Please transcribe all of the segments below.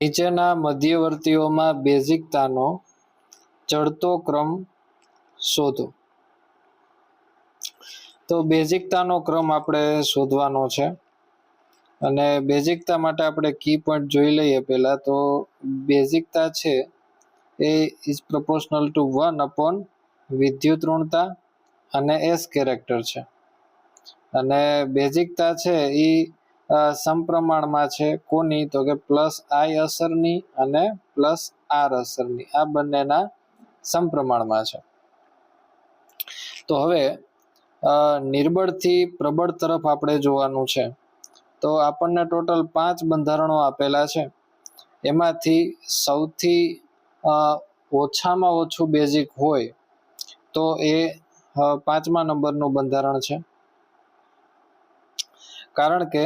નીચેના મધ્યવર્તીઓમાં બેઝિકતાનો ચડતો ક્રમ શોધો. તો બેઝિકતાનો ક્રમ આપણે શોધવાનો છે અને બેઝિકતા માટે આપણે કી પોઈન્ટ જોઈ લઈએ. પહેલા તો બેઝિકતા છે એ ઇઝ પ્રોપોર્શનલ ટુ 1 વિદ્યુત ઋણતા અને એસ કેરેક્ટર છે. અને બેઝિકતા છે એ સમપ્રમાણમાં છે કોની? તો કે પ્લસ આઈ અસરની અને પ્લસ આર અસરની, આ બંનેના સમપ્રમાણમાં છે. તો હવે નિર્બળથી પ્રબળ તરફ આપણે જોવાનું છે. તો આપણને ટોટલ 5 બંધારણો આપેલા છે. એમાંથી સૌથી ઓછામાં ઓછું બેઝિક હોય તો એ 5મા નંબરનું બંધારણ છે. કારણ કે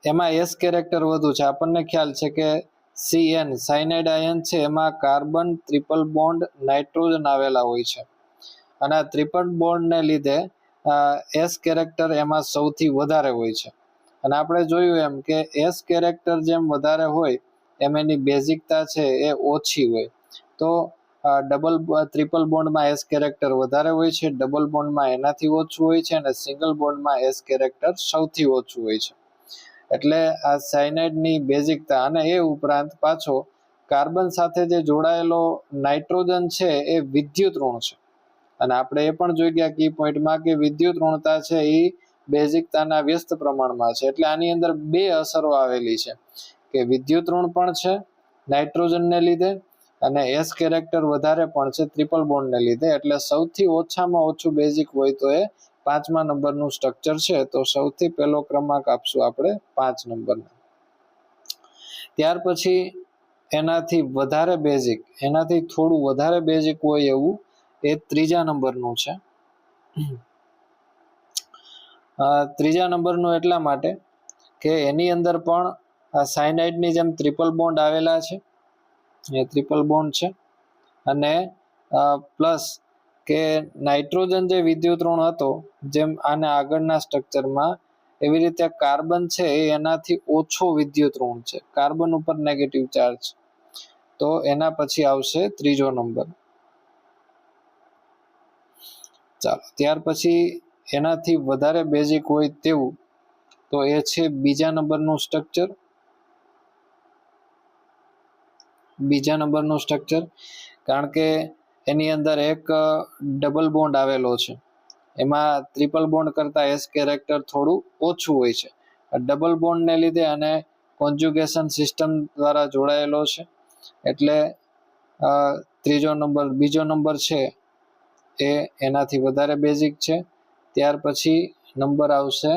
એમાં એસ કેરેક્ટર વધુ છે. આપણને ખ્યાલ છે કે CN સાયનાઇડ આયન છે એમાં કાર્બન ટ્રિપલ બોન્ડ નાઇટ્રોજન આવેલા હોય છે અને આ ટ્રિપલ બોન્ડને લીધે એસ કેરેક્ટર એમાં સૌથી વધારે હોય છે. અને આપણે જોયું એમ કે એસ કેરેક્ટર જેમ વધારે હોય એમ એની બેઝિકતા છે એ ઓછી હોય. તો ટ્રિપલ બોન્ડમાં એસ કેરેક્ટર વધારે હોય છે, ડબલ બોન્ડમાં એનાથી ઓછું હોય છે અને સિંગલ બોન્ડમાં એસ કેરેક્ટર સૌથી ઓછું હોય છે. એટલે આ સાયનાઇડની બેઝિકતા. અને એ ઉપરાંત પાછો કાર્બન સાથે જે જોડાયેલો નાઇટ્રોજન છે એ વિદ્યુત ઋણ છે. અને આપણે એ પણ જોઈ ગયા કી પોઈન્ટમાં કે વિદ્યુત ઋણતા છે એ બેઝિકતાના વ્યસ્ત પ્રમાણમાં છે. એટલે આની અંદર 2 અસરો આવેલી છે કે વિદ્યુત ઋણ પણ છે નાઇટ્રોજનને લીધે અને એસ કેરેક્ટર વધારે પણ છે ટ્રિપલ બોન્ડને લીધે. એટલે સૌથી ઓછામાં ઓછું બેઝિક હોય તો એ 5મા નંબરનું સ્ટ્રક્ચર છે. તો સૌથી પહેલો ક્રમાંક આપશું આપણે 5 નંબરનો. ત્યાર પછી એનાથી વધારે બેઝિક, એનાથી થોડું વધારે બેઝિક હોય એવું એ 3જા નંબરનું છે. 3જા નંબરનું એટલા માટે કે એની અંદર પણ સાયનાઇડની જેમ ટ્રિપલ બોન્ડ આવેલા છે, એ ટ્રિપલ બોન્ડ છે. અને પ્લસ કે નાઇટ્રોજન જે વિદ્યુત ઋણ હતો જેમ આને આગળના સ્ટ્રક્ચરમાં, એવી રીતે કાર્બન છે એ એનાથી ઓછો વિદ્યુત ઋણ છે, કાર્બન ઉપર નેગેટિવ ચાર્જ. તો એના પછી આવશે 3જો નંબર. ચાલો, ત્યાર પછી એનાથી વધારે બેઝિક હોય તેવું તો એ છે 2જા નંબરનું સ્ટ્રક્ચર. 2જા નંબરનું સ્ટ્રક્ચર કારણ કે એની અંદર એક ડબલ બોન્ડ આવેલો છે. એમાં ટ્રિપલ બોન્ડ કરતા એસ કેરેક્ટર થોડું ઓછું હોય છે. ડબલ બોન્ડને લીધે અને કોન્જ્યુગેશન સિસ્ટમ દ્વારા જોડાયેલો છે. એટલે 3જો નંબર, 2જો નંબર છે એ એનાથી વધારે બેઝિક છે. ત્યાર પછી નંબર આવશે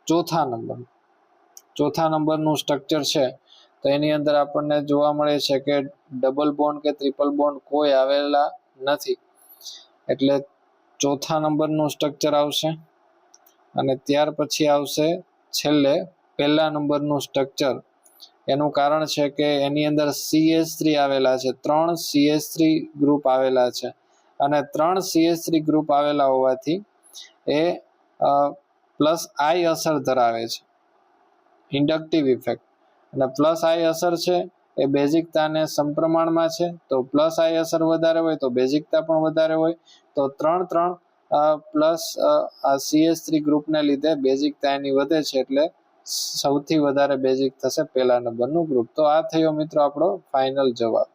4થા નંબર. 4થા નંબરનું સ્ટ્રક્ચર છે તો એની અંદર આપણને જોવા મળે છે કે ડબલ બોન્ડ કે ટ્રિપલ બોન્ડ કોઈ આવેલા નથી. એટલે 4થા નંબરનું સ્ટ્રક્ચર આવશે. અને ત્યાર પછી આવશે છેલ્લે 1લા નંબરનું સ્ટ્રક્ચર. એનું કારણ છે કે એની અંદર CH3 આવેલા છે, 3 CH3 ગ્રુપ આવેલા છે. અને 3 CH3 ગ્રુપ આવેલા હોવાથી એ પ્લસ આઈ અસર ધરાવે છે, ઇન્ડક્ટિવ ઇફેક્ટ. અને પ્લસ આઈ અસર છે એ બેઝિકતાને સમપ્રમાણમાં છે. તો પ્લસ આઈ અસર વધારે હોય તો બેઝિકતા પણ વધારે હોય. તો 3 પ્લસ આ CH3 ગ્રુપને લીધે બેઝિકતા એની વધે છે. એટલે સૌથી વધારે બેઝિક થશે 1લા નંબરનું ગ્રુપ. તો આ થયો મિત્રો આપણો ફાઇનલ જવાબ.